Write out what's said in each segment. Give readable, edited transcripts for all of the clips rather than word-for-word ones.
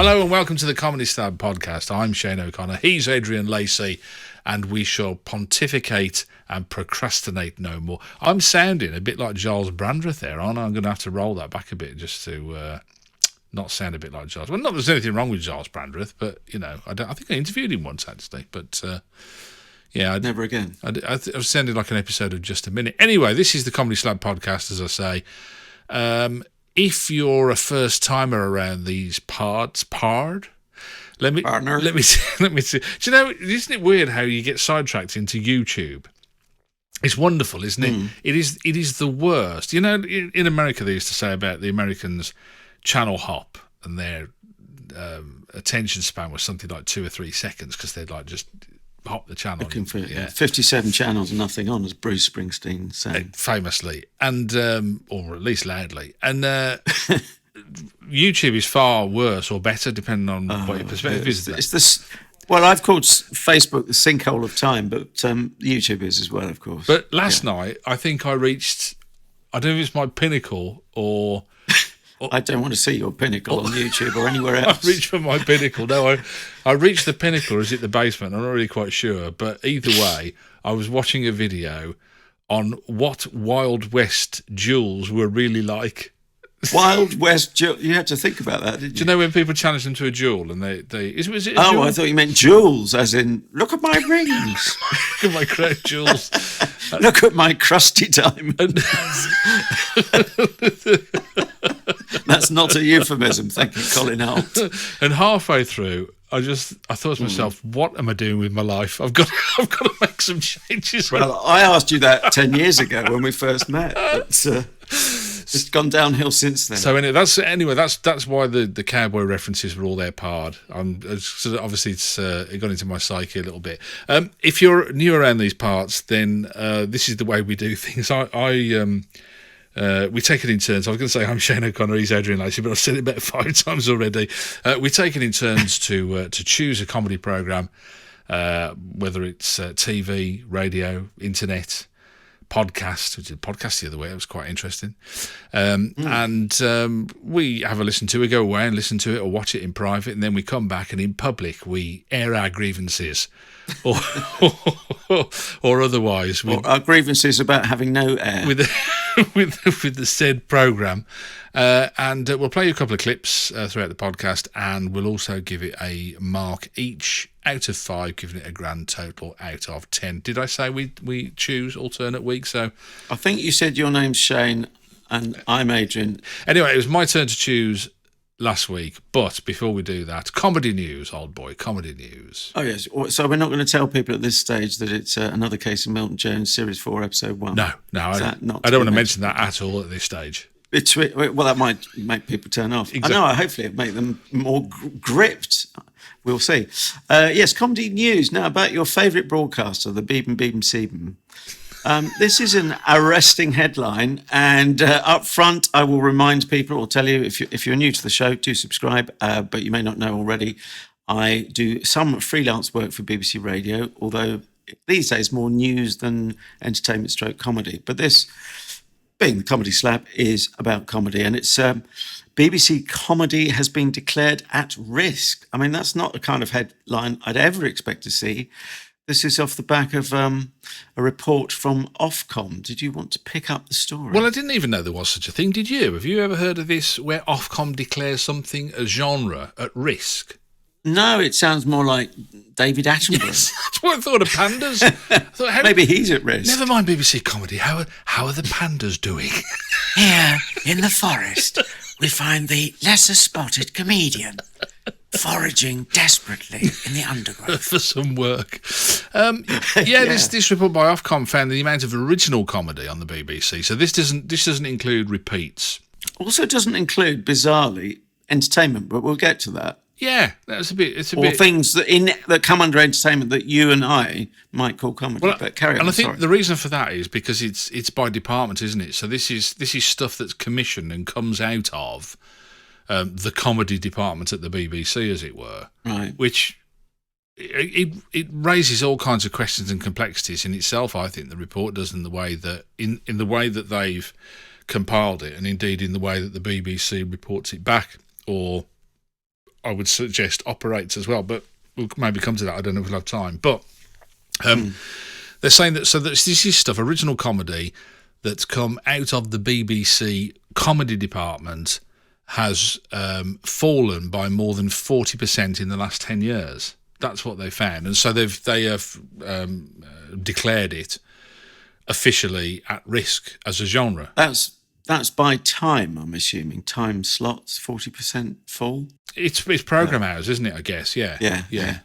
Hello and welcome to the Comedy Slab podcast. I'm Shane O'Connor, he's Adrian Lacey, and we shall pontificate and procrastinate no more. I'm sounding a bit like Giles Brandreth there, aren't I? I'm going to have to roll that back a bit just to not sound a bit like Giles. Well, not that there's anything wrong with Giles Brandreth, but, you know, I think I interviewed him once, actually, but... yeah, never again. I've sounded like an episode of Just a Minute. Anyway, this is the Comedy Slab podcast, as I say. If you're a first timer around these parts, let me see. Do you know? Isn't it weird how you get sidetracked into YouTube? It's wonderful, isn't it? It is the worst. You know, in America they used to say about the Americans channel hop, and their attention span was something like 2 or 3 seconds because they'd like just hop the channel. Looking for 57 channels and nothing on, as Bruce Springsteen said. Famously, and or at least loudly. And YouTube is far worse or better, depending on what your perspective is. It's this. Well, I've called Facebook the sinkhole of time, but YouTube is as well, of course. But last night, I think I reached, I don't know if it's my pinnacle or... I don't want to see your pinnacle on YouTube or anywhere else. I reached for my pinnacle. No, I reached the pinnacle, or is it the basement? I'm not really quite sure. But either way, I was watching a video on what Wild West duels were really like. Wild West duel? You had to think about that, didn't you? Do you know when people challenge them to a duel and was it a duel? Duel? I thought you meant jewels, as in, look at my rings. Look at my crown jewels. Look at my crusty diamond. That's not a euphemism, thank you, Colin Holt. And halfway through, I thought to myself, what am I doing with my life? I've got to make some changes. Well, I asked you that 10 years ago when we first met, but it's gone downhill since then. So that's why the cowboy references were all there parred. Obviously, it got into my psyche a little bit. If you're new around these parts, then this is the way we do things. We take it in turns. I was going to say I'm Shane O'Connor, he's Adrian Lacey, but I've said it about 5 times already. We take it in turns to choose a comedy programme, whether it's TV, radio, internet, podcast. We did a podcast the other way. It was quite interesting. And we have a listen to it, we go away and listen to it or watch it in private, and then we come back and in public we air our grievances. or otherwise. Our grievances about having no air. With the said programme. And we'll play you a couple of clips throughout the podcast, and we'll also give it a mark each out of 5, giving it a grand total out of 10. Did I say we choose alternate weeks? So I think you said your name's Shane and I'm Adrian. Anyway, it was my turn to choose last week, but before we do that, comedy news, old boy, comedy news. Oh yes, so we're not going to tell people at this stage that it's another Case of Milton Jones, Series 4, Episode 1. No, I don't want to mention that at all at this stage. Well, that might make people turn off. Exactly. I know, hopefully it'll make them more gripped. We'll see. Yes, comedy news. Now, about your favourite broadcaster, the Beeben Sieben. This is an arresting headline, and up front I will remind people or tell you, if you're new to the show, do subscribe, but you may not know already, I do some freelance work for BBC Radio, although these days more news than entertainment stroke comedy. But this, being the Comedy Slab, is about comedy, and it's BBC comedy has been declared at risk. I mean, that's not the kind of headline I'd ever expect to see. This is off the back of a report from Ofcom. Did you want to pick up the story? Well, I didn't even know there was such a thing. Did you? Have you ever heard of this, where Ofcom declares something, a genre, at risk? No, it sounds more like David Attenborough. Yes, that's what I thought of pandas. Maybe he's at risk. Never mind BBC comedy. How are the pandas doing? Here, in the forest, we find the lesser-spotted comedian foraging desperately in the undergrowth for some work. This report by Ofcom found the amount of original comedy on the BBC. So this doesn't include repeats. Also, doesn't include, bizarrely, entertainment. But we'll get to that. Yeah, that's a bit. Or things that come under entertainment that you and I might call comedy. Well, but carry on. And I think the reason for that is because it's by department, isn't it? So this is stuff that's commissioned and comes out of the comedy department at the BBC, as it were, right? Which it raises all kinds of questions and complexities in itself. I think the report does in the way that they've compiled it, and indeed in the way that the BBC reports it back, or I would suggest operates as well. But we'll maybe come to that. I don't know if we'll have time. But they're saying that this is stuff, original comedy, that's come out of the BBC comedy department has fallen by more than 40% in the last 10 years. That's what they found. And so they have declared it officially at risk as a genre. That's by time, I'm assuming. Time slots, 40% fall? It's program hours, isn't it, I guess? Yeah. Yeah.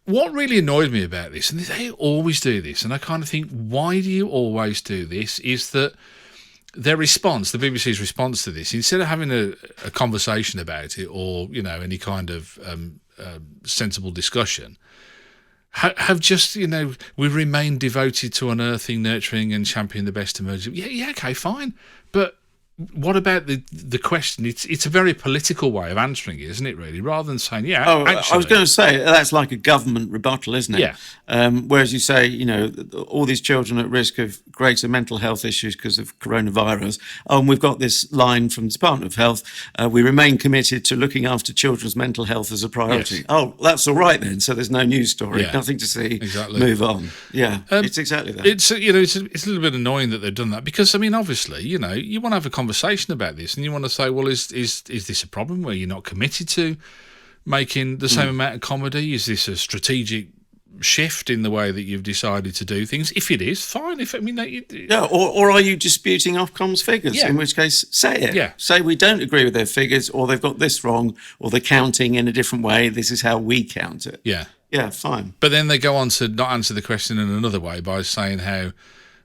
What really annoyed me about this, and they always do this, and I kind of think, why do you always do this, is that their response, the BBC's response to this, instead of having a conversation about it or, any kind of sensible discussion, have just, we remain devoted to unearthing, nurturing and championing the best emerging. Yeah, okay, fine. But what about the question? It's a very political way of answering it, isn't it, really? Rather than saying, actually... I was going to say, that's like a government rebuttal, isn't it? Yeah. Whereas you say, all these children at risk of greater mental health issues because of coronavirus. And we've got this line from the Department of Health, we remain committed to looking after children's mental health as a priority. Yes. Oh, that's all right then. So there's no news story, nothing to see, exactly. Move on. Yeah, it's exactly that. It's a little bit annoying that they've done that because, obviously, you want to have a conversation about this and you want to say, well, is this a problem where you're not committed to making the same amount of comedy? Is this a strategic shift in the way that you've decided to do things? If it is, fine. Or are you disputing Ofcom's figures? Yeah. In which case, say it. Yeah. Say we don't agree with their figures, or they've got this wrong, or they're counting in a different way. This is how we count it. Yeah. Yeah, fine. But then they go on to not answer the question in another way by saying how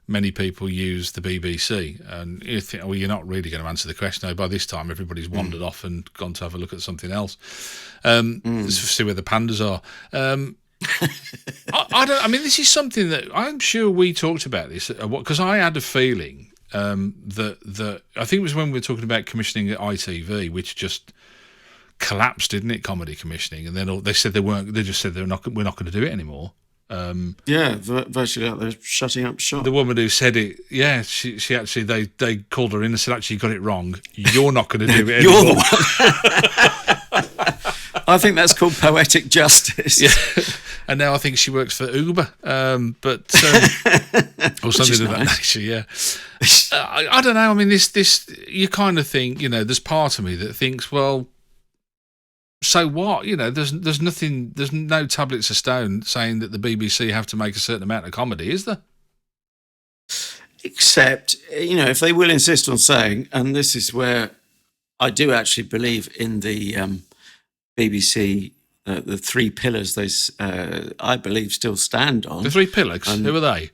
many people use the BBC, and you think, well, you're not really going to answer the question. No, by this time, everybody's wandered off and gone to have a look at something else. See where the pandas are. This is something that I'm sure we talked about this because I had a feeling that I think it was when we were talking about commissioning at ITV, which just collapsed, didn't it? Comedy commissioning, and then they said they weren't. They just said we're not going to do it anymore. Virtually out there shutting up shop. The woman who said it, she actually they called her in and said, actually, you got it wrong. You're not going to do it anymore. You're the one. I think that's called poetic justice. Yeah. And now I think she works for Uber, or something of that nature. Yeah. I don't know. This you kind of think, there's part of me that thinks, well, so what? There's nothing. There's no tablets of stone saying that the BBC have to make a certain amount of comedy, is there? Except, if they will insist on saying, and this is where I do actually believe in the BBC, the three pillars they, I believe, still stand on. The three pillars? Who are they?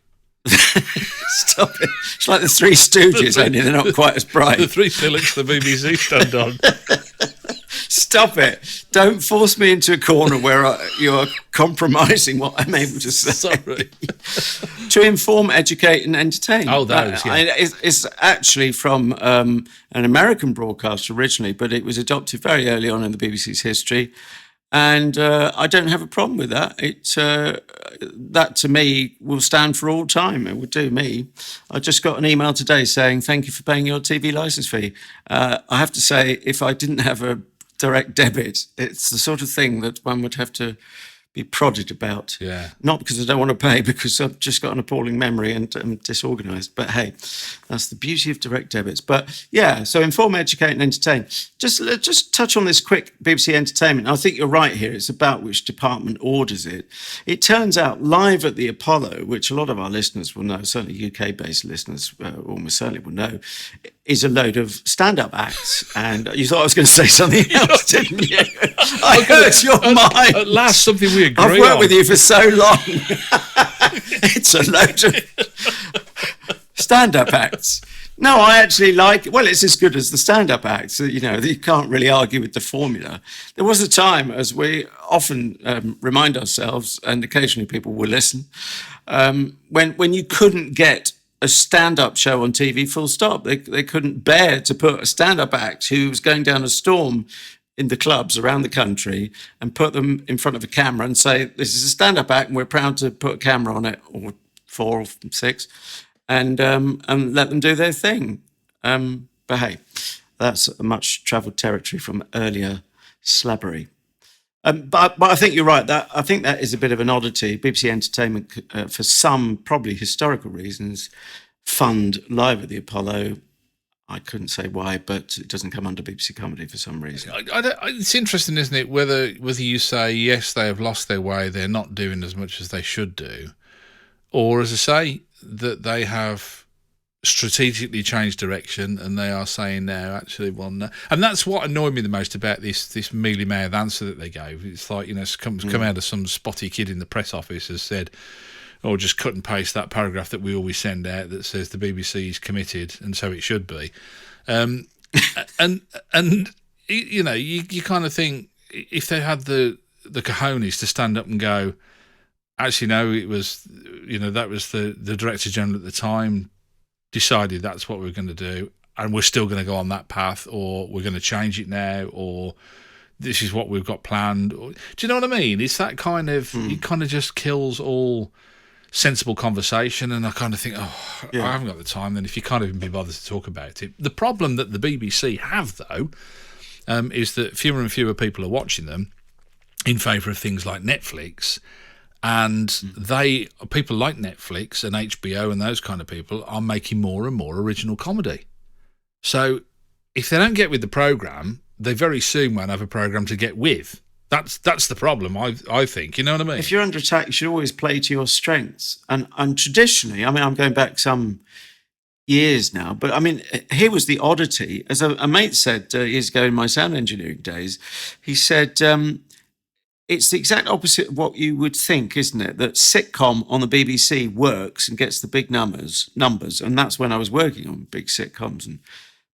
Stop it. It's like the Three Stooges, only they're not quite as bright. The three pillars the BBC stand on. Stop it. Don't force me into a corner where you're compromising what I'm able to say. Sorry. To inform, educate and entertain. Oh, those, yeah. It's actually from an American broadcaster originally, but it was adopted very early on in the BBC's history. And I don't have a problem with that. That to me will stand for all time. It would do me. I just got an email today saying, thank you for paying your TV license fee. I have to say, if I didn't have a direct debit, it's the sort of thing that one would have to be prodded about. Yeah. Not because I don't want to pay, because I've just got an appalling memory and I'm disorganised. But hey, that's the beauty of direct debits. But yeah, so inform, educate and entertain. Just touch on this quick BBC entertainment. I think you're right here. It's about which department orders it. It turns out live at the Apollo, which a lot of our listeners will know, certainly UK-based listeners almost certainly will know, is a load of stand-up acts. And you thought I was going to say something else, didn't you? I heard your mind. At last, something we agree on. I've worked with you for so long. It's a load of stand-up acts. No, I actually like it. Well, it's as good as the stand-up acts. You can't really argue with the formula. There was a time, as we often remind ourselves, and occasionally people will listen, when you couldn't get a stand-up show on TV, full stop. They couldn't bear to put a stand-up act who was going down a storm in the clubs around the country and put them in front of a camera and say, this is a stand-up act and we're proud to put a camera on it, or 4 or 6, and let them do their thing. But hey, that's a much travelled territory from earlier slabbery. But I think you're right. I think that is a bit of an oddity. BBC Entertainment, for some probably historical reasons, fund Live at the Apollo. I couldn't say why, but it doesn't come under BBC Comedy for some reason. It's interesting, isn't it? Whether you say yes, they have lost their way, they're not doing as much as they should do, or as I say, that they have strategically changed direction and they are saying now, actually, well, no. And that's what annoyed me the most about this mealy-mouthed answer that they gave. It's like, it's come out of some spotty kid in the press office has said, or just cut and paste that paragraph that we always send out that says the BBC is committed and so it should be. And you kind of think, if they had the cojones to stand up and go, actually, no, it was, that was the Director General at the time decided that's what we're going to do, and we're still going to go on that path, or we're going to change it now, or this is what we've got planned. Do you know what I mean? It's that kind of, it kind of just kills all sensible conversation, and I kind of think, I haven't got the time then if you can't even be bothered to talk about it. The problem that the BBC have, though, is that fewer and fewer people are watching them in favour of things like Netflix. And people like Netflix and HBO and those kind of people are making more and more original comedy. So if they don't get with the programme, they very soon won't have a programme to get with. That's the problem, I think. You know what I mean? If you're under attack, you should always play to your strengths. And traditionally, I'm going back some years now, but here was the oddity. As a mate said years ago in my sound engineering days, he said, it's the exact opposite of what you would think, isn't it? That sitcom on the BBC works and gets the big numbers. And that's when I was working on big sitcoms and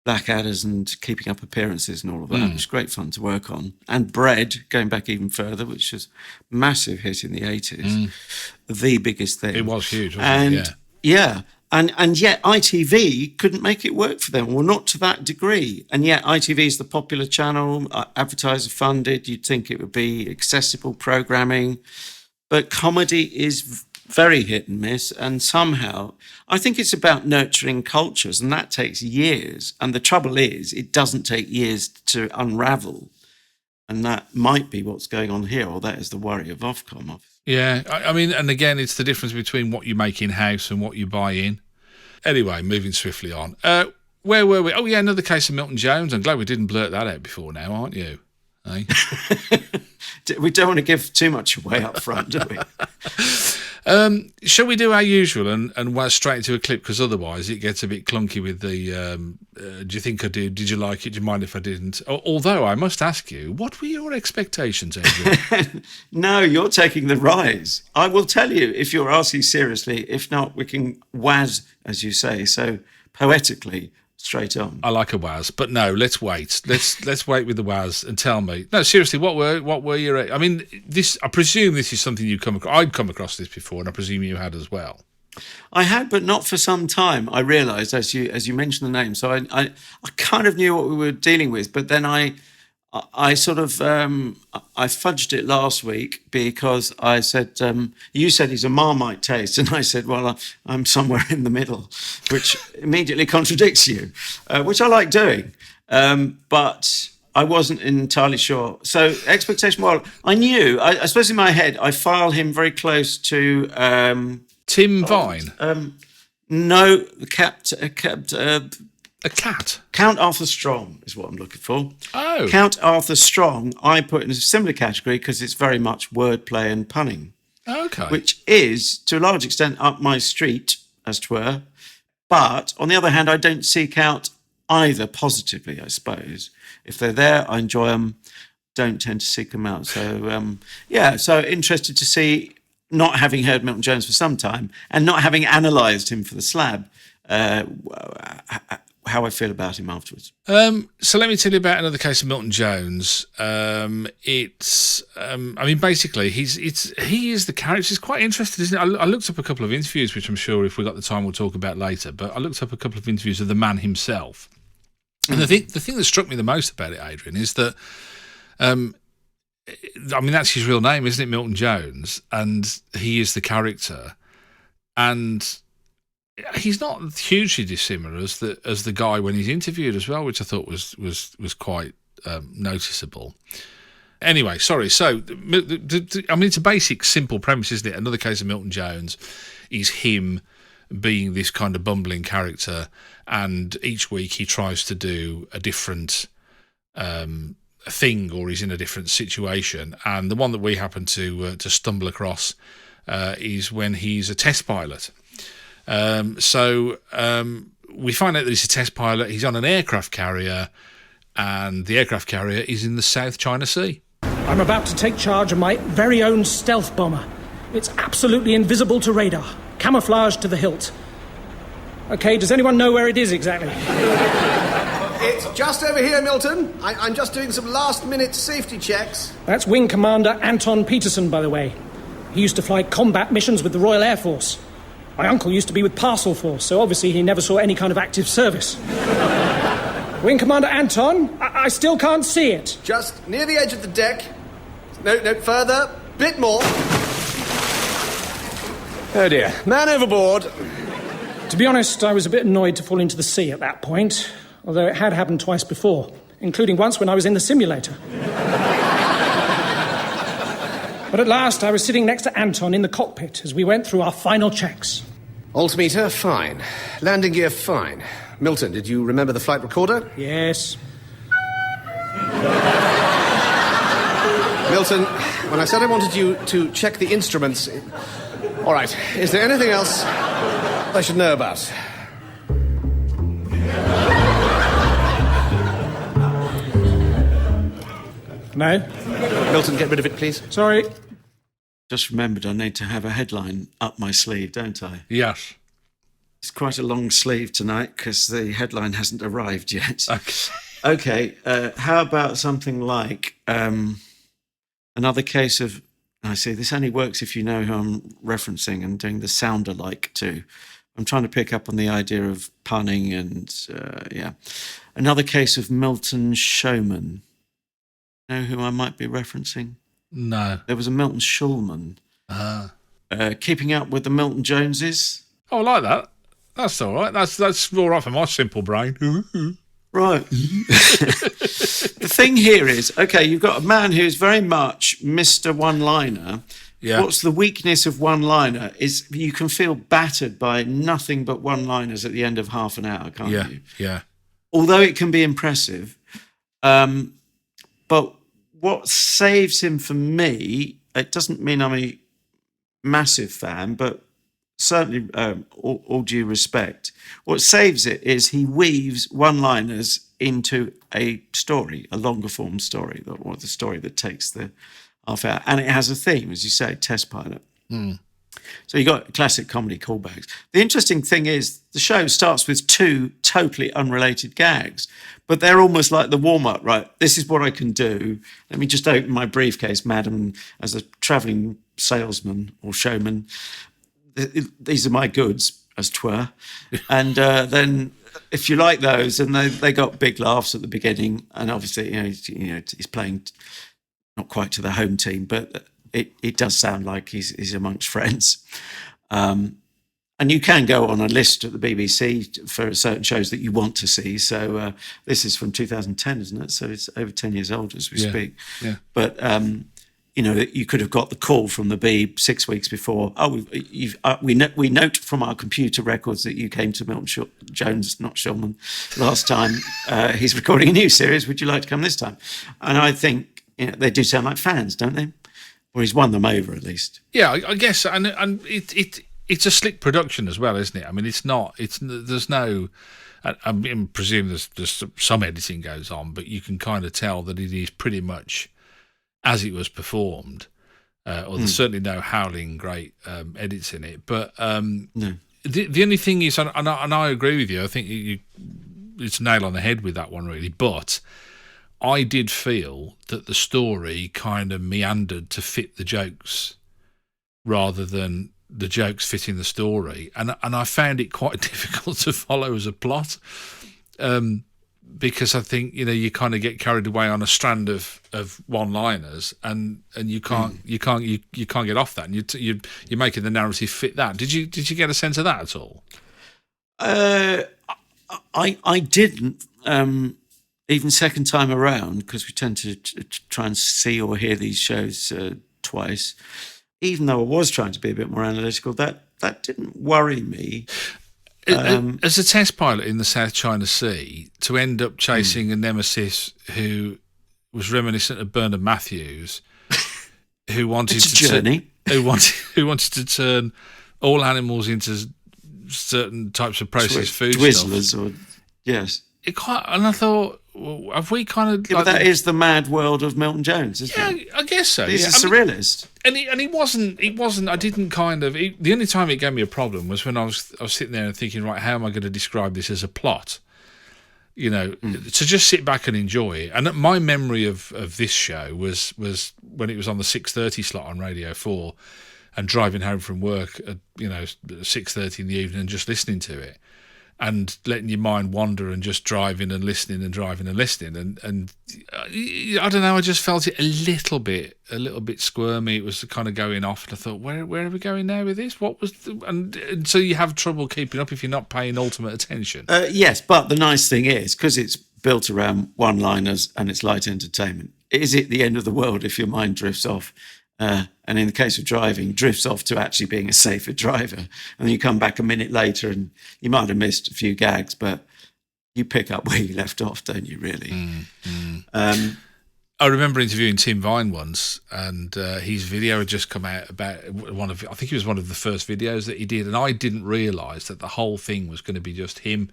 Blackadders and Keeping Up Appearances and all of that. It was great fun to work on. And Bread, going back even further, which was a massive hit in the 80s. The biggest thing. It was huge, wasn't it? Yeah. And yet ITV couldn't make it work for them, or not to that degree. And yet ITV is the popular channel, advertiser funded. You'd think it would be accessible programming. But comedy is very hit and miss. And somehow, I think it's about nurturing cultures, and that takes years. And the trouble is, it doesn't take years to unravel. And that might be what's going on here, or that is the worry of Ofcom. Yeah, and again, it's the difference between what you make in-house and what you buy in. Anyway, moving swiftly on. Where were we? Oh, yeah, another case of Milton Jones. I'm glad we didn't blurt that out before now, aren't you? Eh? We don't want to give too much away up front, do we? Shall we do our usual and waz straight into a clip? Because otherwise it gets a bit clunky with the do you think I did? Did you like it? Do you mind if I didn't? Although I must ask you, what were your expectations, Adrian? No, you're taking the rise. I will tell you if you're asking seriously. If not, we can waz, as you say, so poetically, straight on. I like a waz, but no, let's wait. Let's wait with the waz and tell me. No, seriously, what were your? I mean, this. I presume this is something you've come across. I'd come across this before, and I presume you had as well. I had, but not for some time. I realised as you mentioned the name, so I kind of knew what we were dealing with, but then I sort of I fudged it last week because I said you said he's a Marmite taste, and I said, well, I'm somewhere in the middle, which immediately contradicts you, which I like doing, but I wasn't entirely sure. So expectation, well, I knew. I suppose in my head I file him very close to. Tim Vine? No, a cat? Count Arthur Strong is what I'm looking for. Oh. Count Arthur Strong, I put in a similar category because it's very much wordplay and punning. Okay. Which is, to a large extent, up my street, as 'twere. But, on the other hand, I don't seek out either positively, I suppose. If they're there, I enjoy them. Don't tend to seek them out. So, so interested to see, not having heard Milton Jones for some time and not having analysed him for the Slab, how I feel about him afterwards. So let me tell you about another case of Milton Jones. Basically, he is the character. It's quite interesting, isn't it? I looked up a couple of interviews, which I'm sure if we got the time we'll talk about later. But I looked up a couple of interviews of the man himself, and the thing that struck me the most about it, Adrian, is that. That's his real name, isn't it? Milton Jones, and he is the character, and he's not hugely dissimilar as the guy when he's interviewed as well, which I thought was quite noticeable. Anyway, sorry. So, I mean, it's a basic, simple premise, isn't it? Another Case of Milton Jones is him being this kind of bumbling character, and each week he tries to do a different thing, or he's in a different situation. And the one that we happen to stumble across is when he's a test pilot. We find out that he's a test pilot. He's on an aircraft carrier, and the aircraft carrier is in the South China Sea. I'm about to take charge of my very own stealth bomber. It's absolutely invisible to radar, camouflaged to the hilt. Okay, does anyone know where it is exactly? It's just over here, Milton. I'm just doing some last-minute safety checks. That's Wing Commander Anton Peterson, by the way. He used to fly combat missions with the Royal Air Force. My uncle used to be with Parcel Force, so obviously he never saw any kind of active service. Wing Commander Anton, I still can't see it. Just near the edge of the deck. No, further. Bit more. Oh dear. Man overboard. To be honest, I was a bit annoyed to fall into the sea at that point, although it had happened twice before, including once when I was in the simulator. But at last, I was sitting next to Anton in the cockpit as we went through our final checks. Altimeter, fine. Landing gear, fine. Milton, did you remember the flight recorder? Yes. Milton, when I said I wanted you to check the instruments... All right, is there anything else I should know about? No? Milton, get rid of it, please. Sorry. Just remembered I need to have a headline up my sleeve, don't I? Yes. It's quite a long sleeve tonight because the headline hasn't arrived yet. Okay. How about something like another case of... I see, this only works if you know who I'm referencing and doing the sound alike too. I'm trying to pick up on the idea of punning and, Another case of Milton Showman. Know who I might be referencing? No. There was a Milton Schulman. Keeping Up with the Milton Joneses. Oh, I like that. That's all right. That's all right for my simple brain. Right. The thing here is, okay, you've got a man who's very much Mr. One-Liner. Yeah. What's the weakness of one-liner is you can feel battered by nothing but one-liners at the end of half an hour, can't you? Yeah. Although it can be impressive. But what saves him for me, it doesn't mean I'm a massive fan, but certainly all due respect, what saves it is he weaves one-liners into a story, a longer form story, or the story that takes the half hour. And it has a theme, as you say, test pilot. So you got classic comedy callbacks. The interesting thing is the show starts with two totally unrelated gags, but they're almost like the warm-up, right? This is what I can do. Let me just open my briefcase, madam, as a travelling salesman or showman. These are my goods, as 'twere. And then if you like those, and they got big laughs at the beginning, and obviously, he's playing not quite to the home team, but it does sound like he's amongst friends. And you can go on a list at the BBC for certain shows that you want to see. So this is from 2010, isn't it? So it's over 10 years old as we speak. Yeah. But, you could have got the call from the Beeb 6 weeks before. Oh, we note from our computer records that you came to Milton Jones, not Shulman, last time. He's recording a new series. Would you like to come this time? And I think they do sound like fans, don't they? Or he's won them over at least. Yeah, I guess, and it's a slick production as well, isn't it? I mean, there's no. I presume there's some editing goes on, but you can kind of tell that it is pretty much as it was performed, or there's certainly no howling great edits in it. But no. The only thing is, and I agree with you, I think it's nail on the head with that one, really. But I did feel that the story kind of meandered to fit the jokes rather than the jokes fitting the story. And I found it quite difficult to follow as a plot. Because I think you kind of get carried away on a strand of one-liners, and you can't get off that, and you're making the narrative fit that. Did you get a sense of that at all? I didn't. even second time around, because we tend to try and see or hear these shows twice, even though I was trying to be a bit more analytical, that didn't worry me. As a test pilot in the South China Sea, to end up chasing a nemesis who was reminiscent of Bernard Matthews, who wanted who wanted to turn all animals into certain types of processed food Twizzlers stuff. Yes. And I thought, well, have we kind of... Yeah, but that is the mad world of Milton Jones, isn't it? Yeah, I guess so. He's a surrealist. And he wasn't, I didn't kind of... the only time it gave me a problem was when I was sitting there and thinking, right, how am I going to describe this as a plot? You know, to just sit back and enjoy it. And my memory of this show was when it was on the 6:30 slot on Radio 4 and driving home from work at, 6:30 in the evening and just listening to it and letting your mind wander and just driving and listening and driving and listening. And I don't know, I just felt it a little bit squirmy. It was kind of going off, and I thought, where are we going now with this? What was and so you have trouble keeping up if you're not paying ultimate attention. Yes, but the nice thing is, because it's built around one-liners and it's light entertainment, is it the end of the world if your mind drifts off? And in the case of driving, drifts off to actually being a safer driver. And then you come back a minute later and you might have missed a few gags, but you pick up where you left off, don't you, really? I remember interviewing Tim Vine once, and his video had just come out about I think it was one of the first videos that he did, and I didn't realise that the whole thing was going to be just him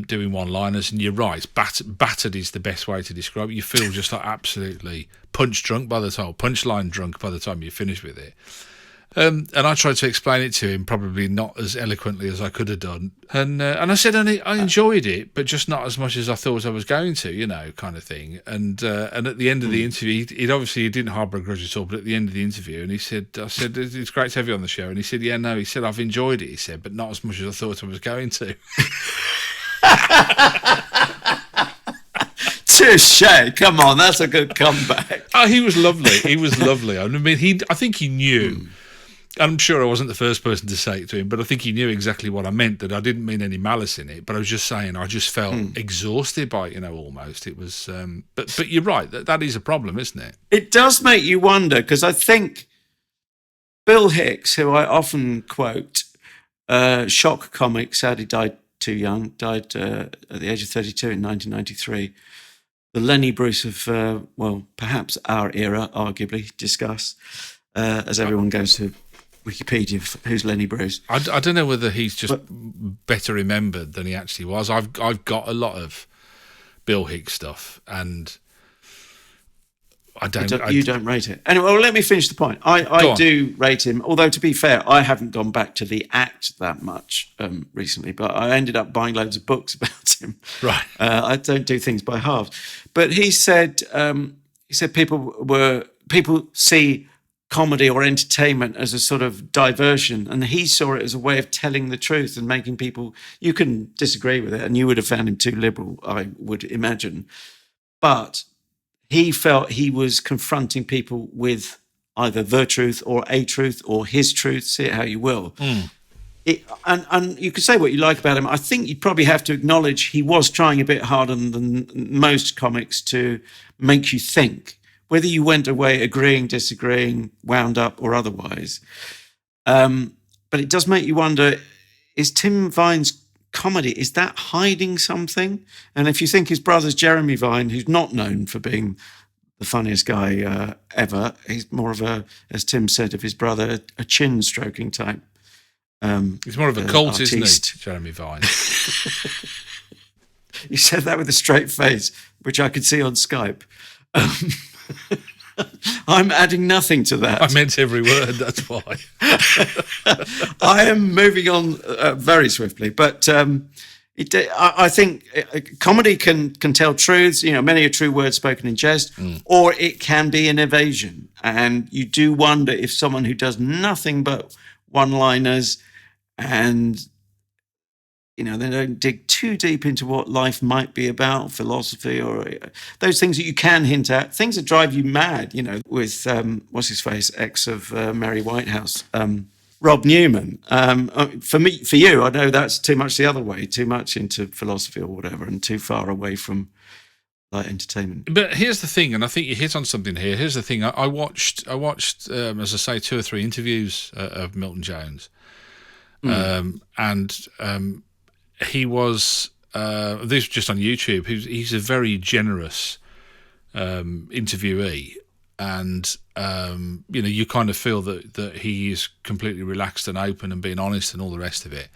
doing one-liners. And you're right, battered is the best way to describe it. You feel just like absolutely punchline drunk by the time you finish with it. And I tried to explain it to him, probably not as eloquently as I could have done. And I said I enjoyed it, but just not as much as I thought I was going to, kind of thing. And at the end of the interview, he didn't harbour a grudge at all, but at the end of the interview, and I said, it's great to have you on the show. And he said, he said, I've enjoyed it, he said, but not as much as I thought I was going to. Touche! Come on, that's a good comeback. Oh, he was lovely. I mean, I think he knew. I'm sure I wasn't the first person to say it to him, but I think he knew exactly what I meant. That I didn't mean any malice in it, but I was just saying I just felt exhausted by it. Almost. It was. But you're right. That is a problem, isn't it? It does make you wonder, because I think Bill Hicks, who I often quote, shock comic, sadly died too young, died at the age of 32 in 1993. The Lenny Bruce of, perhaps our era, arguably, discuss, as everyone goes to Wikipedia, who's Lenny Bruce. I don't know whether he's just better remembered than he actually was. I've got a lot of Bill Hicks stuff, and you don't rate it. Anyway, let me finish the point. I do rate him, although to be fair, I haven't gone back to the act that much recently, but I ended up buying loads of books about him. Right. I don't do things by halves. But he said people see comedy or entertainment as a sort of diversion, and he saw it as a way of telling the truth and making people, you can disagree with it, and you would have found him too liberal, I would imagine. But he felt he was confronting people with either the truth or a truth or his truth, see it how you will. And you could say what you like about him. I think you'd probably have to acknowledge he was trying a bit harder than most comics to make you think, whether you went away agreeing, disagreeing, wound up or otherwise. But it does make you wonder, is Tim Vine's comedy, is that hiding something? And if you think his brother's Jeremy Vine, who's not known for being the funniest guy ever, he's more of a, as Tim said of his brother, a chin-stroking type. He's more of a cult, artiste. isn't he, Jeremy Vine? You said that with a straight face, which I could see on Skype. I'm adding nothing to that. I meant every word, that's why. I am moving on very swiftly, but I think comedy can tell truths, many a true word spoken in jest, or it can be an evasion. And you do wonder if someone who does nothing but one-liners and they don't dig too deep into what life might be about, philosophy, or those things that you can hint at, things that drive you mad, with, what's his face, ex of Mary Whitehouse. Rob Newman. For you, I know that's too much the other way, too much into philosophy or whatever, and too far away from like entertainment. But here's the thing, and I think you hit on something here. Here's the thing: I watched, as I say, 2 or 3 interviews of Milton Jones, and he was. This was just on YouTube. He's a very generous interviewee, and you kind of feel that he is completely relaxed and open and being honest and all the rest of it.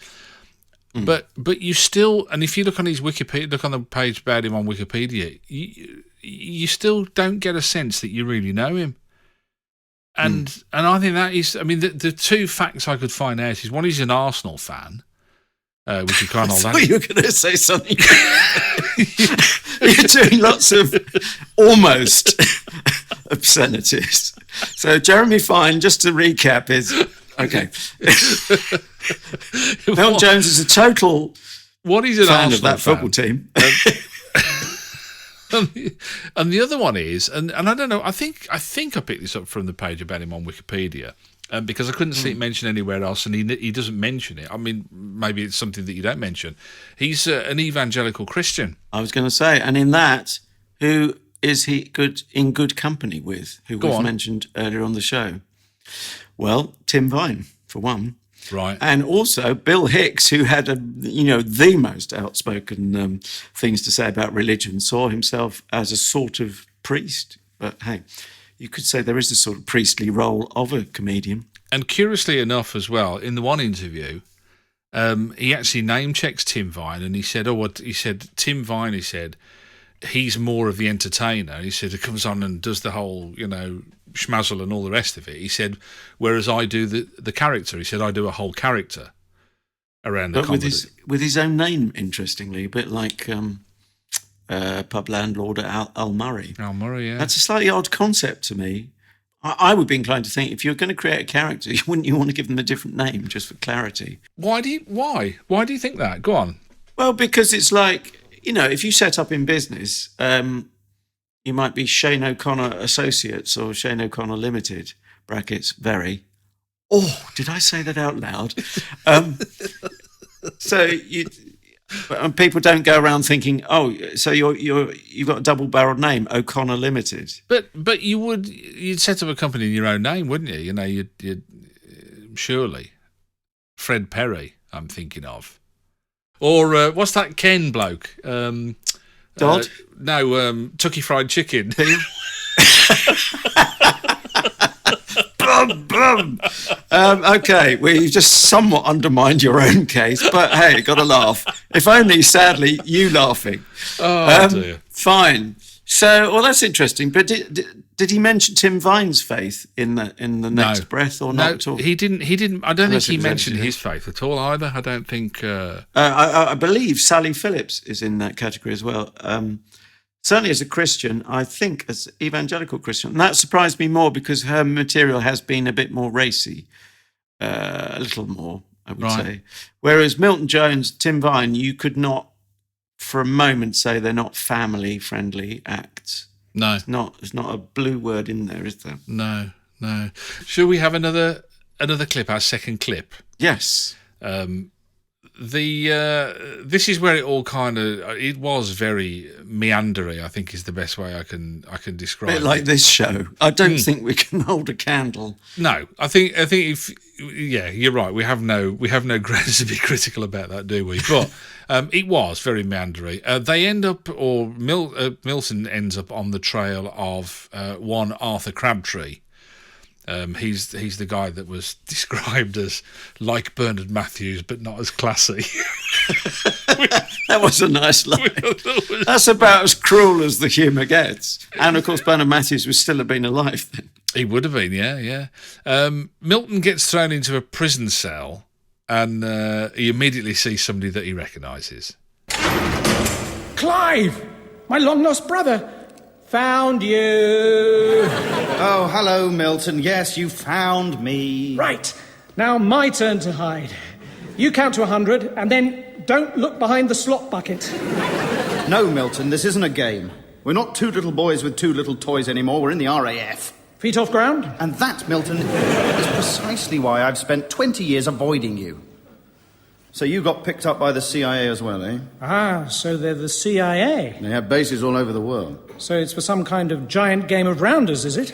But you still, and if you look on his Wikipedia, look on the page about him on Wikipedia, you still don't get a sense that you really know him. And I think that is, I mean, the 2 facts I could find out is, one, he's an Arsenal fan. Which you can't hold I thought you were going to say something. You're doing lots of almost obscenities. So Jeremy Fine, just to recap, is okay. Milton Jones is a total he's an fan Arsenal of that fan. football team. And the other one is, and I don't know, I think I picked this up from the page about him on Wikipedia. Because I couldn't see it mentioned anywhere else, and he doesn't mention it. I mean, maybe it's something that you don't mention. He's an evangelical Christian. I was going to say, and in that, who is he in good company with, who we've mentioned earlier on the show? Well, Tim Vine, for one. Right. And also Bill Hicks, who had the most outspoken things to say about religion, saw himself as a sort of priest. But hey, you could say there is a sort of priestly role of a comedian. And curiously enough as well, in the one interview, he actually name checks Tim Vine, and he said, Tim Vine, he said, he's more of the entertainer. He said, he comes on and does the whole, schmazzle and all the rest of it. He said, whereas I do the character. He said, I do a whole character around the comedy. With his own name, interestingly, a bit like pub landlord at Al Murray. Al Murray, yeah. That's a slightly odd concept to me. I would be inclined to think if you're going to create a character, wouldn't you want to give them a different name just for clarity? Why do you think that? Go on. Well, because it's like, if you set up in business, you might be Shane O'Connor Associates or Shane O'Connor Limited, brackets, very. Oh, did I say that out loud? So people don't go around thinking, oh, so you've got a double-barreled name, O'Connor Limited. But you'd set up a company in your own name, wouldn't you? You'd surely. Fred Perry, I'm thinking of. Or what's that Ken bloke? Dodd? No, Tucky Fried Chicken. Okay, well, you've just somewhat undermined your own case, but hey, got to laugh. If only, sadly, you laughing. Oh, dear. Fine. So, well, that's interesting. But did he mention Tim Vine's faith in the next breath or not at all? He didn't. I don't think he mentioned his faith at all either. I don't think. I believe Sally Phillips is in that category as well. Certainly as a Christian, I think as evangelical Christian. And that surprised me more because her material has been a bit more racy, a little more, I would say. Whereas Milton Jones, Tim Vine, you could not for a moment say they're not family-friendly acts. No. There's not a blue word in there, is there? No. Shall we have another clip, our second clip? Yes. This is where it all it was very meandery, I think is the best way I can describe it. A bit like this show. I don't think we can hold a candle. No, I think you're right. We have no grounds to be critical about that, do we? But it was very meandery. They end up, or Milton ends up on the trail of one Arthur Crabtree. He's the guy that was described as like Bernard Matthews, but not as classy. That was a nice line. That's about as cruel as the humour gets. And of course, Bernard Matthews would still have been alive then. He would have been, yeah. Milton gets thrown into a prison cell, and he immediately sees somebody that he recognises. Clive, my long-lost brother. Found you. Oh, hello, Milton. Yes, you found me. Right. Now my turn to hide. You count to 100 and then don't look behind the slot bucket. No, Milton, this isn't a game. We're not two little boys with two little toys anymore. We're in the RAF. Feet off ground? And that, Milton, is precisely why I've spent 20 years avoiding you. So you got picked up by the CIA as well, eh? Ah, so they're the CIA. They have bases all over the world. So it's for some kind of giant game of rounders, is it?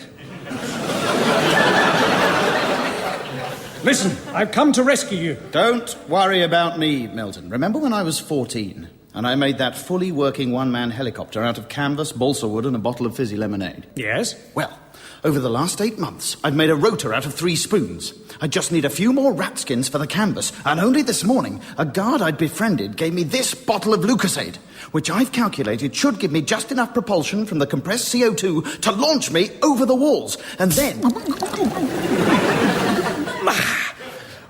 Listen, I've come to rescue you. Don't worry about me, Milton. Remember when I was 14 and I made that fully working one-man helicopter out of canvas, balsa wood and a bottle of fizzy lemonade? Yes? Well, over the last 8 months, I've made a rotor out of 3 spoons. I just need a few more rat skins for the canvas, and only this morning, a guard I'd befriended gave me this bottle of Lucasade, which I've calculated should give me just enough propulsion from the compressed CO2 to launch me over the walls, and then...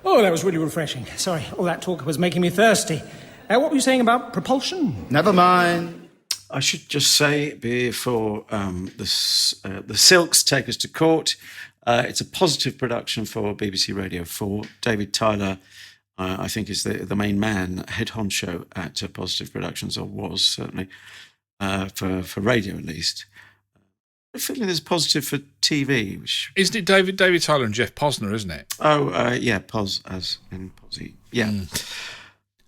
Oh, that was really refreshing. Sorry, all that talk was making me thirsty. What were you saying about propulsion? Never mind. I should just say before the Silks take us to court, it's a positive production for BBC Radio 4. David Tyler, I think, is the main man, head honcho at Positive Productions, or was certainly, for radio at least. I'm feeling there's positive for TV. Isn't it David Tyler and Jeff Posner, isn't it? Oh, yeah, Pos, as in Posy. Yeah.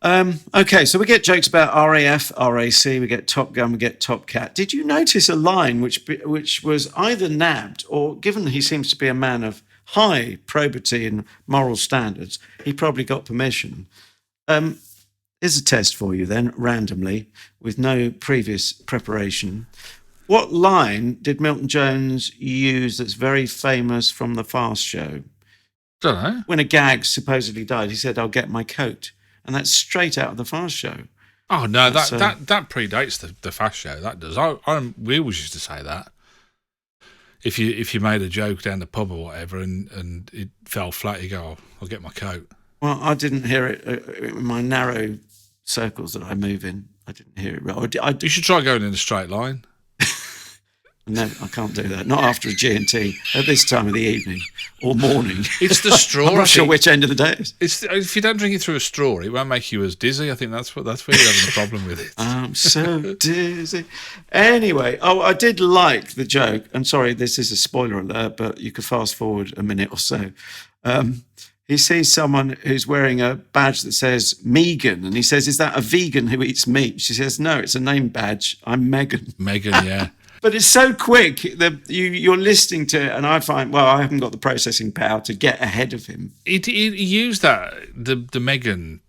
Okay, so we get jokes about RAF, RAC, we get Top Gun, we get Top Cat. Did you notice a line which was either nabbed or, given he seems to be a man of high probity and moral standards, he probably got permission? Here's a test for you then, randomly, with no previous preparation. What line did Milton Jones use that's very famous from the Fast Show? Don't know. When a gag supposedly died, he said, "I'll get my coat." And that's straight out of the Fast Show. Oh, no, that predates the Fast Show. That does. We always used to say that. If you made a joke down the pub or whatever and it fell flat, you go, "Oh, I'll get my coat." Well, I didn't hear it in my narrow circles that I move in. I didn't hear it. You should try going in a straight line. No, I can't do that. Not after a G&T at this time of the evening or morning. It's the straw. I'm not sure which end of the day it is. If you don't drink it through a straw, it won't make you as dizzy. I think that's where you're having a problem with it. I'm so dizzy. Anyway, I did like the joke. I'm sorry, this is a spoiler alert, but you could fast forward a minute or so. He sees someone who's wearing a badge that says Megan, and he says, "Is that a vegan who eats meat?" She says, "No, it's a name badge. I'm Megan." Megan, yeah. But it's so quick that you're listening to it, and I find, well, I haven't got the processing power to get ahead of him. He used that, the Megan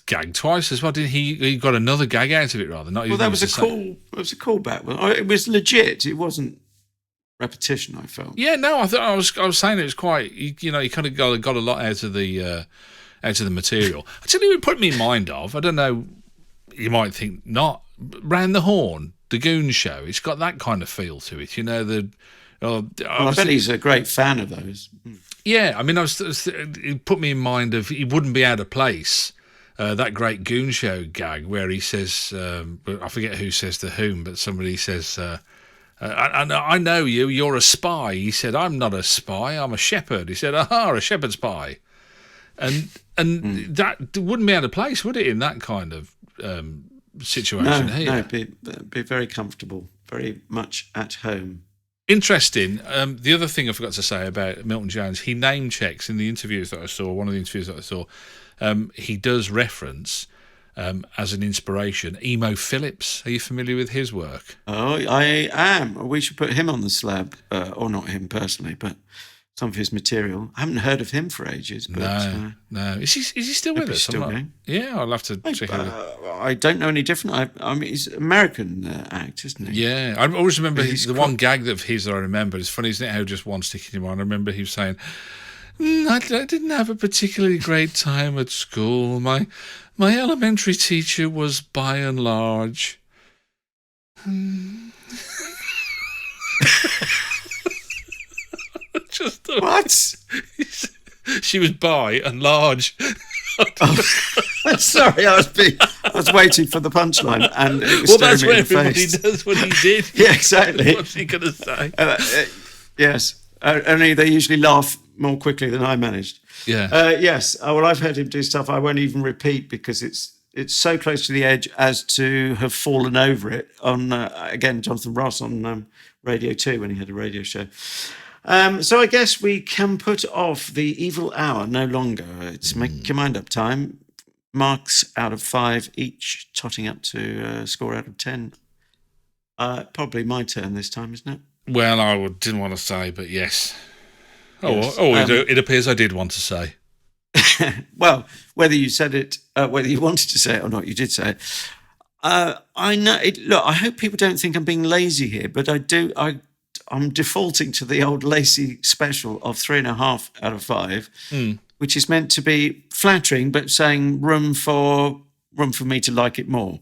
gag twice as well. Did he got another gag out of it, rather? Not. Well, that was a callback. Well, it was legit. It wasn't repetition, I felt. Yeah, no, I was saying it was quite, you kind of got a lot out of the material. I tell you, it put me in mind of, I don't know, you might think not, Round the Horn. The Goon Show, it's got that kind of feel to it, I bet he's a great fan of those. Yeah, I mean, it put me in mind of, he wouldn't be out of place, that great Goon Show gag where he says, I forget who says to whom, but somebody says, I know you're a spy. He said, "I'm not a spy, I'm a shepherd." He said, "Aha, a shepherd's pie." And that wouldn't be out of place, would it, in that kind of situation here? No, be very comfortable, very much at home. Interesting. The other thing I forgot to say about Milton Jones, he name checks in the interviews that I saw. One of the interviews that I saw, he does reference as an inspiration Emo Phillips. Are you familiar with his work? Oh, I am. We should put him on the slab, or not him personally, but some of his material. I haven't heard of him for ages. But, no. Is he still with us? Still going? Yeah, I'll have to check it out. I don't know any different. I mean, he's an American act, isn't he? Yeah, I always remember the one gag of his that I remember. It's funny, isn't it, how just one sticking in mind. I remember he was saying, I didn't have a particularly great time at school. My elementary teacher was by and large... What? She was by and large. Sorry, I was waiting for the punchline, and it was staring me in the face. Well, that's what everybody does when he did. Yeah, exactly. What's he going to say? Yes, only they usually laugh more quickly than I managed. Yeah. Yes. Well, I've heard him do stuff I won't even repeat because it's it's so close to the edge as to have fallen over it on, again, Jonathan Ross on Radio 2 when he had a radio show. So I guess we can put off the evil hour no longer. It's make your mind up time. Marks out of 5 each, totting up to a score out of 10. Probably my turn this time, isn't it? Well, I didn't want to say, but yes. It appears I did want to say. Well, whether you said it, whether you wanted to say it or not, you did say it. I know. Look, I hope people don't think I'm being lazy here, but I do. I'm defaulting to the old Lacey special of 3.5 out of 5, which is meant to be flattering, but saying room for me to like it more.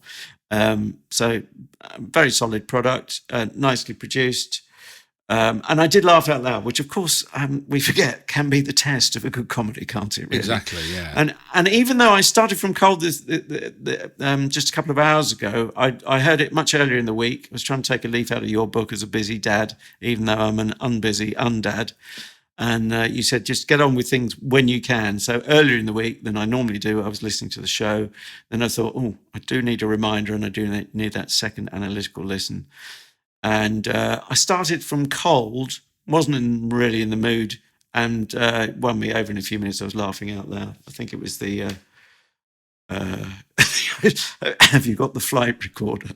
So, very solid product, nicely produced. And I did laugh out loud, which of course we forget can be the test of a good comedy, can't it? Really? Exactly, yeah. And even though I started from cold just a couple of hours ago, I heard it much earlier in the week. I was trying to take a leaf out of your book as a busy dad, even though I'm an unbusy undad. And you said just get on with things when you can. So earlier in the week than I normally do, I was listening to the show. Then I thought, I do need a reminder, and I do need that second analytical listen. And I started from cold, wasn't really in the mood, and won me over in a few minutes. I was laughing out loud. I think it was the, have you got the flight recorder?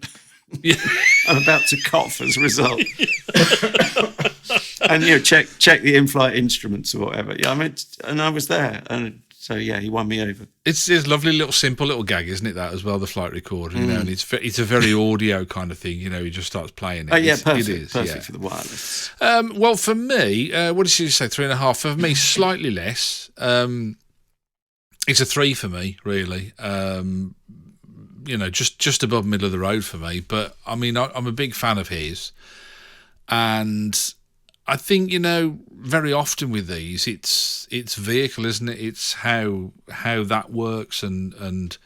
Yeah. I'm about to cough as a result. And, check the in-flight instruments or whatever. Yeah, and I was there. And so, yeah, he won me over. It's a lovely little, simple little gag, isn't it, that as well, the flight recorder, and it's a very audio kind of thing, he just starts playing it. Oh, yeah, perfect. It is, perfect for the wireless. Well, for me, what did you say, 3.5? For me, slightly less. It's a 3 for me, really. Just above middle of the road for me. But, I mean, I'm a big fan of his. And I think, very often with these, it's vehicle, isn't it? It's how that works, and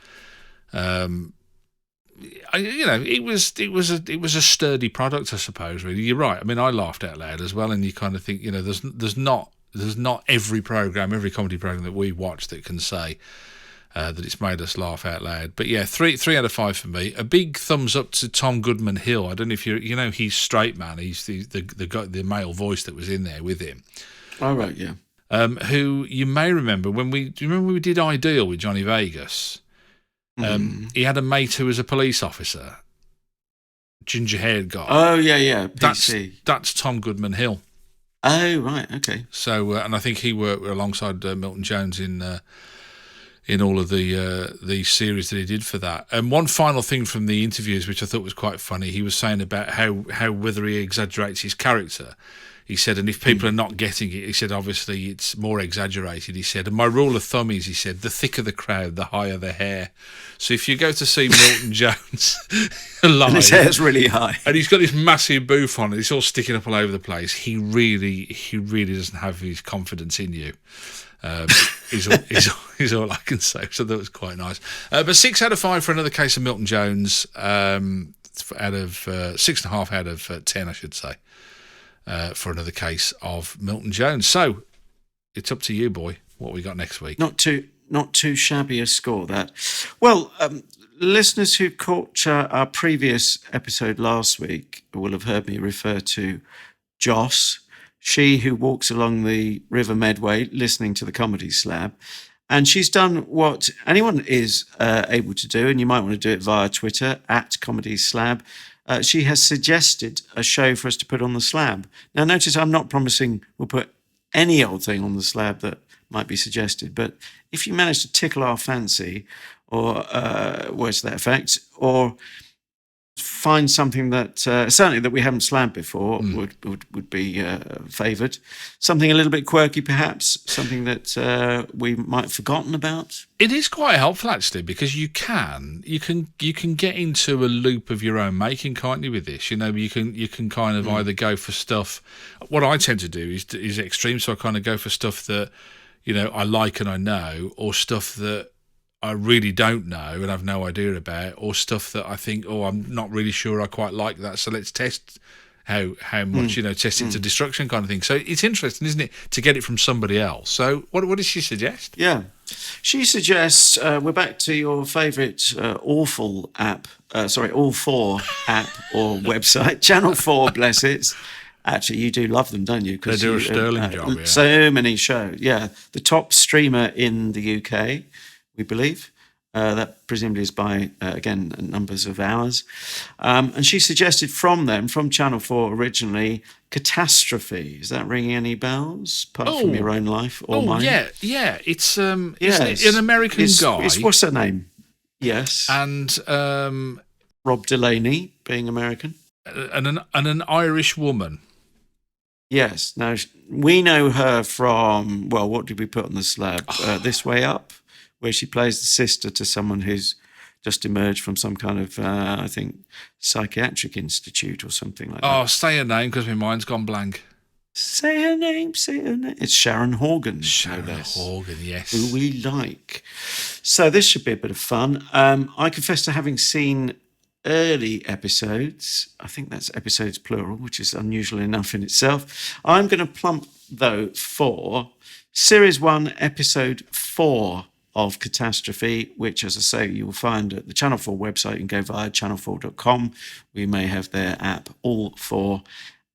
it was a sturdy product, I suppose. Really, you're right. I mean, I laughed out loud as well, and you kind of think, there's not every comedy program that we watch that can say that it's made us laugh out loud. But yeah, 3 out of 5 for me. A big thumbs up to Tom Goodman-Hill. I don't know if he's straight man. He's the guy, the male voice that was in there with him. Oh right, yeah. Who you may remember do you remember when we did Ideal with Johnny Vegas? He had a mate who was a police officer, ginger-haired guy. Oh yeah, PC. That's Tom Goodman-Hill. Oh right, okay. So and I think he worked alongside Milton Jones in all of the series that he did for that. And one final thing from the interviews, which I thought was quite funny, he was saying about how whether he exaggerates his character. He said, and if people are not getting it, he said, obviously it's more exaggerated. He said, and my rule of thumb is, he said, the thicker the crowd, the higher the hair. So if you go to see Milton Jones live, and his hair's really high, and he's got this massive booth on, and it's all sticking up all over the place, he really doesn't have his confidence in you. Is all I can say. So that was quite nice. But 6 out of 5 for Another Case of Milton Jones. Out of 6.5 out of 10, I should say. For Another Case of Milton Jones. So it's up to you, boy. What we got next week? Not too shabby a score, that. Well, listeners who caught our previous episode last week will have heard me refer to Joss. She who walks along the River Medway listening to the Comedy Slab. And she's done what anyone is able to do, and you might want to do it via Twitter, @ComedySlab. She has suggested a show for us to put on the slab. Now, notice I'm not promising we'll put any old thing on the slab that might be suggested, but if you manage to tickle our fancy, or words to that effect, or find something that certainly that we haven't slabbed before would be favoured. Something a little bit quirky, perhaps. Something that we might have forgotten about. It is quite helpful, actually, because you can get into a loop of your own making, can't you? With this, you can kind of either go for stuff. What I tend to do is extreme, so I kind of go for stuff that I like and I know, or stuff that I really don't know and have no idea about, or stuff that I think, I'm not really sure I quite like that, so let's test how much, test it to destruction kind of thing. So it's interesting, isn't it, to get it from somebody else. So what did she suggest? Yeah. She suggests we're back to your favourite awful app. All 4 app or website. Channel 4, bless it. Actually, you do love them, don't you? They do a sterling job, yeah. So many shows. Yeah, the top streamer in the UK, we believe. That presumably is by, again, numbers of hours. And she suggested from Channel 4 originally, Catastrophe. Is that ringing any bells, apart from your own life or mine? Yeah. It's isn't it an American guy. What's her name? Yes. And Rob Delaney, being American. And an Irish woman. Yes. Now, we know her from, well, what did we put on the slab? This Way Up, where she plays the sister to someone who's just emerged from some kind of, I think, psychiatric institute or something like that. Oh, say her name because my mind's gone blank. Say her name. It's Sharon Horgan. Sharon Horgan, yes. Who we like. So this should be a bit of fun. I confess to having seen early episodes. I think that's episodes plural, which is unusual enough in itself. I'm going to plump, though, for Series 1, Episode 4 of Catastrophe, which, as I say, you will find at the Channel 4 website. You can go via channel4.com. We may have their app, All 4,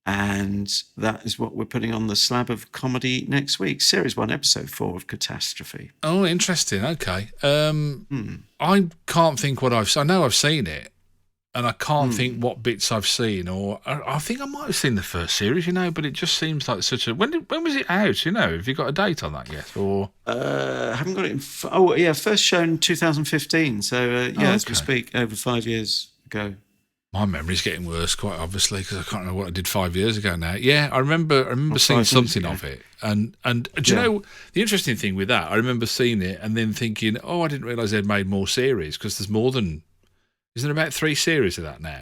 and that is what we're putting on the slab of comedy next week. Series 1, Episode 4 of Catastrophe. Oh, interesting. Okay. I can't think what I know I've seen it, and I can't think what bits I've seen, or I think I might have seen the first series, but it just seems like such a... When was it out, Have you got a date on that yet? Or I haven't got it first shown in 2015, so as we speak, over 5 years ago. My memory's getting worse, quite obviously, because I can't remember what I did 5 years ago now. Yeah, I remember seeing something of it. And do you know, the interesting thing with that, I remember seeing it and then thinking, I didn't realise they'd made more series, because there's more than... Isn't there about 3 series of that now?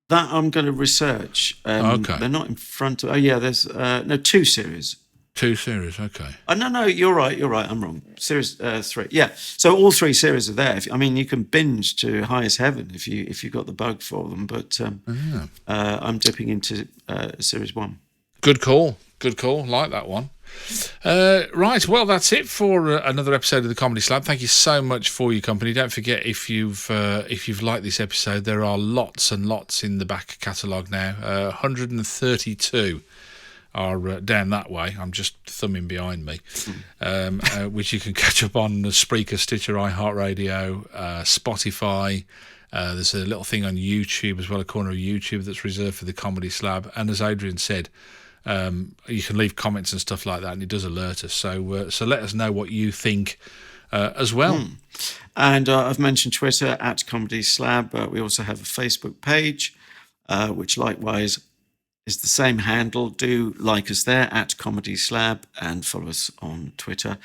That I'm going to research. Okay. They're not in front of... there's... 2 series. 2 series, okay. No, you're right, I'm wrong. Series 3. Yeah, so all 3 series are there. You can binge to high as heaven if you got the bug for them, but I'm dipping into Series 1. Good call, like that one. Right, well, that's it for another episode of the Comedy Slab. Thank you so much for your company. Don't forget, if you've liked this episode, there are lots and lots in the back catalogue now. 132 are down that way. I'm just thumbing behind me, which you can catch up on Spreaker, Stitcher, iHeartRadio, Spotify. There's a little thing on YouTube as well, a corner of YouTube that's reserved for the Comedy Slab. And as Adrian said, you can leave comments and stuff like that, and it does alert us. So let us know what you think as well. And I've mentioned Twitter at Comedy Slab. We also have a Facebook page, which likewise is the same handle. Do like us there at Comedy Slab and follow us on Twitter.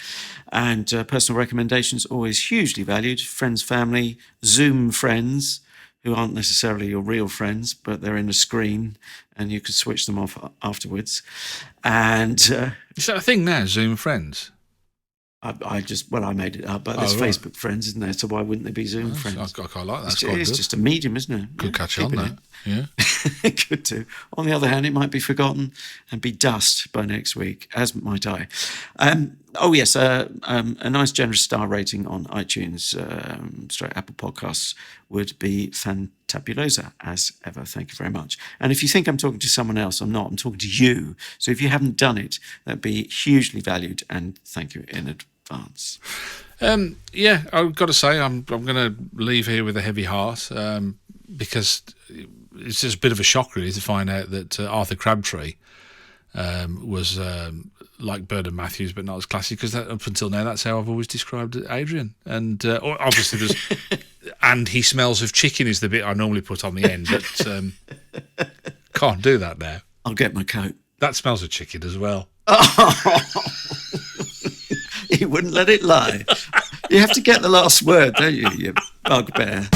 And personal recommendations always hugely valued. Friends, family, Zoom friends who aren't necessarily your real friends, but they're in a screen and you can switch them off afterwards. And is that a thing now, Zoom friends? I made it up, but there's Facebook friends, isn't there? So why wouldn't there be Zoom friends? I quite like that. It's just a medium, isn't it? Could catch on that. Yeah. It could do. On the other hand, it might be forgotten and be dust by next week, as might I. Yes, a nice generous star rating on iTunes, straight Apple Podcasts would be fantabulosa, as ever. Thank you very much. And if you think I'm talking to someone else, I'm not. I'm talking to you. So if you haven't done it, that'd be hugely valued, and thank you in advance. I've got to say, I'm going to leave here with a heavy heart, because it's just a bit of a shock, really, to find out that Arthur Crabtree was like Bernard Matthews, but not as classy, because up until now, that's how I've always described Adrian. And obviously there's... and he smells of chicken is the bit I normally put on the end, but can't do that now. I'll get my coat. That smells of chicken as well. You wouldn't let it lie. You have to get the last word, don't you, you bugbear?